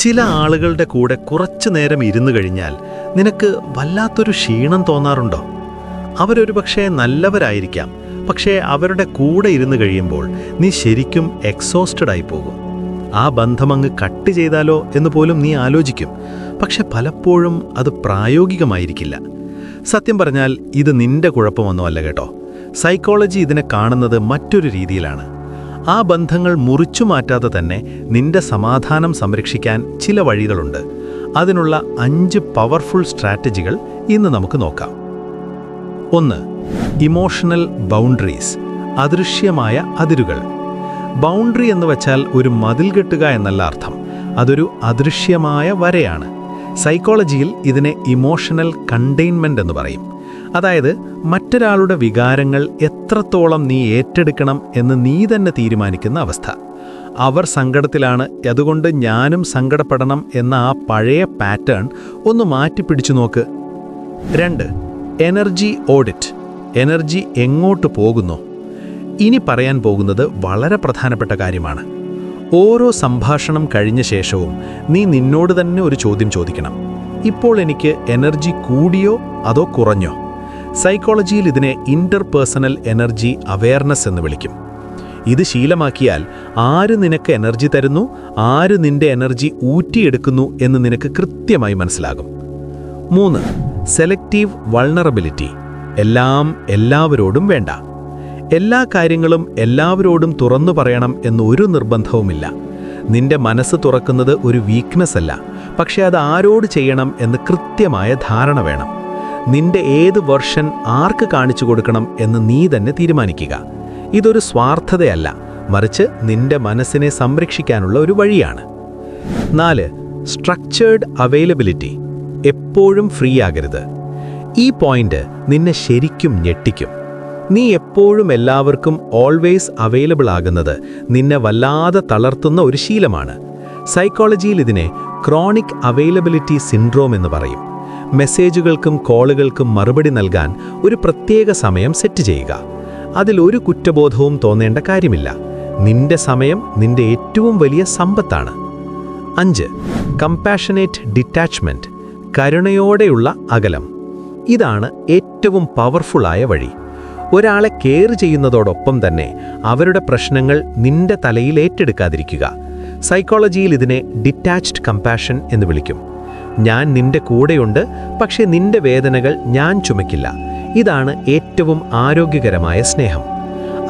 ചില ആളുകളുടെ കൂടെ കുറച്ചു നേരം ഇരുന്നു കഴിഞ്ഞാൽ നിനക്ക് വല്ലാത്തൊരു ക്ഷീണം തോന്നാറുണ്ടോ? അവരൊരു പക്ഷേ നല്ലവരായിരിക്കാം, പക്ഷേ അവരുടെ കൂടെ ഇരുന്ന് കഴിയുമ്പോൾ നീ ശരിക്കും എക്സോസ്റ്റഡ് ആയി പോകും. ആ ബന്ധമങ്ങ് കട്ട് ചെയ്താലോ എന്ന് പോലും നീ ആലോചിക്കും. പക്ഷെ പലപ്പോഴും അത് പ്രായോഗികമായിരിക്കില്ല. സത്യം പറഞ്ഞാൽ ഇത് നിന്റെ കുഴപ്പമൊന്നുമല്ല കേട്ടോ. സൈക്കോളജി ഇതിനെ കാണുന്നത് മറ്റൊരു രീതിയിലാണ്. ആ ബന്ധങ്ങൾ മുറിച്ചു മാറ്റാതെ തന്നെ നിന്റെ സമാധാനം സംരക്ഷിക്കാൻ ചില വഴികളുണ്ട്. അതിനുള്ള 5 പവർഫുൾ സ്ട്രാറ്റജികൾ ഇന്ന് നമുക്ക് നോക്കാം. 1. ഇമോഷണൽ ബൗണ്ടറീസ്, അദൃശ്യമായ അതിരുകൾ. ബൗണ്ടറി എന്ന് വച്ചാൽ ഒരു മതിൽ കെട്ടുക എന്നല്ല അർത്ഥം. അതൊരു അദൃശ്യമായ വരയാണ്. സൈക്കോളജിയിൽ ഇതിനെ ഇമോഷണൽ കണ്ടെയ്ൻമെന്റ് എന്ന് പറയും. അതായത് മറ്റൊരാളുടെ വികാരങ്ങൾ എത്രത്തോളം നീ ഏറ്റെടുക്കണം എന്ന് നീ തന്നെ തീരുമാനിക്കുന്ന അവസ്ഥ. അവർ സങ്കടത്തിലാണ്, അതുകൊണ്ട് ഞാനും സങ്കടപ്പെടണം എന്ന ആ പഴയ പാറ്റേൺ ഒന്ന് മാറ്റിപ്പിടിച്ചു നോക്ക്. 2. Energy audit. എനർജി എങ്ങോട്ട് പോകുന്നു? ഇനി പറയാൻ പോകുന്നത് വളരെ പ്രധാനപ്പെട്ട കാര്യമാണ്. ഓരോ സംഭാഷണം കഴിഞ്ഞ ശേഷവും നീ നിന്നോട് തന്നെ ഒരു ചോദ്യം ചോദിക്കണം. ഇപ്പോൾ എനിക്ക് എനർജി കൂടിയോ അതോ കുറഞ്ഞോ? സൈക്കോളജിയിൽ ഇതിനെ ഇന്റർപേഴ്സണൽ എനർജി അവെയർനെസ് എന്ന് വിളിക്കും. ഇത് ശീലമാക്കിയാൽ ആര് നിനക്ക് എനർജി തരുന്നു, ആര് നിന്റെ എനർജി ഊറ്റിയെടുക്കുന്നു എന്ന് നിനക്ക് കൃത്യമായി മനസ്സിലാകും. 3. Selective vulnerability. എല്ലാം എല്ലാവരോടും വേണ്ട. എല്ലാ കാര്യങ്ങളും എല്ലാവരോടും തുറന്നു പറയണം എന്നൊരു നിർബന്ധവുമില്ല. നിന്റെ മനസ്സ് തുറക്കുന്നത് ഒരു വീക്ക്നെസ് അല്ല, പക്ഷെ അത് ആരോട് ചെയ്യണം എന്ന് കൃത്യമായ ധാരണ വേണം. നിന്റെ ഏത് വെർഷൻ ആർക്ക് കാണിച്ചു കൊടുക്കണം എന്ന് നീ തന്നെ തീരുമാനിക്കുക. ഇതൊരു സ്വാർത്ഥതയല്ല, മറിച്ച് നിന്റെ മനസ്സിനെ സംരക്ഷിക്കാനുള്ള ഒരു വഴിയാണ്. 4. Structured availability. എപ്പോഴും ഫ്രീ ആകരുത്. ഈ പോയിന്റ് നിന്നെ ശരിക്കും ഞെട്ടിക്കും. നീ എപ്പോഴും എല്ലാവർക്കും ഓൾവേസ് അവൈലബിൾ ആകുന്നത് നിന്നെ വല്ലാതെ തളർത്തുന്ന ഒരു ശീലമാണ്. സൈക്കോളജിയിൽ ഇതിനെ ക്രോണിക് അവൈലബിലിറ്റി സിൻഡ്രോം എന്ന് പറയും. മെസ്സേജുകൾക്കും കോളുകൾക്കും മറുപടി നൽകാൻ ഒരു പ്രത്യേക സമയം സെറ്റ് ചെയ്യുക. അതിലൊരു കുറ്റബോധവും തോന്നേണ്ട കാര്യമില്ല. നിന്റെ സമയം നിന്റെ ഏറ്റവും വലിയ സമ്പത്താണ്. 5. Compassionate detachment. കരുണയോടെയുള്ള അകലം. ഇതാണ് ഏറ്റവും പവർഫുള്ളായ വഴി. ഒരാളെ കെയർ ചെയ്യുന്നതോടൊപ്പം തന്നെ അവരുടെ പ്രശ്നങ്ങൾ നിന്റെ തലയിൽ ഏറ്റെടുക്കാതിരിക്കുക. സൈക്കോളജിയിൽ ഇതിനെ ഡിറ്റാച്ച്ഡ് കമ്പാഷൻ എന്ന് വിളിക്കും. ഞാൻ നിന്റെ കൂടെയുണ്ട്, പക്ഷേ നിന്റെ വേദനകൾ ഞാൻ ചുമക്കില്ല. ഇതാണ് ഏറ്റവും ആരോഗ്യകരമായ സ്നേഹം.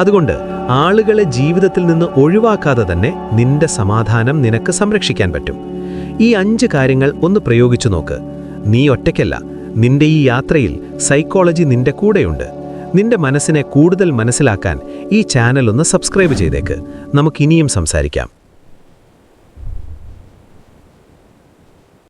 അതുകൊണ്ട് ആളുകളെ ജീവിതത്തിൽ നിന്ന് ഒഴിവാക്കാതെ തന്നെ നിന്റെ സമാധാനം നിനക്ക് സംരക്ഷിക്കാൻ പറ്റും. ഈ 5 കാര്യങ്ങൾ ഒന്ന് പ്രയോഗിച്ചു നോക്ക്. നീ ഒറ്റയ്ക്കല്ല. നിന്റെ ഈ യാത്രയിൽ സൈക്കോളജി നിന്റെ കൂടെയുണ്ട്. നിന്റെ മനസ്സിനെ കൂടുതൽ മനസ്സിലാക്കാൻ ഈ ചാനൽ ഒന്ന് സബ്സ്ക്രൈബ് ചെയ്തേക്ക്. നമുക്കിനിയും സംസാരിക്കാം.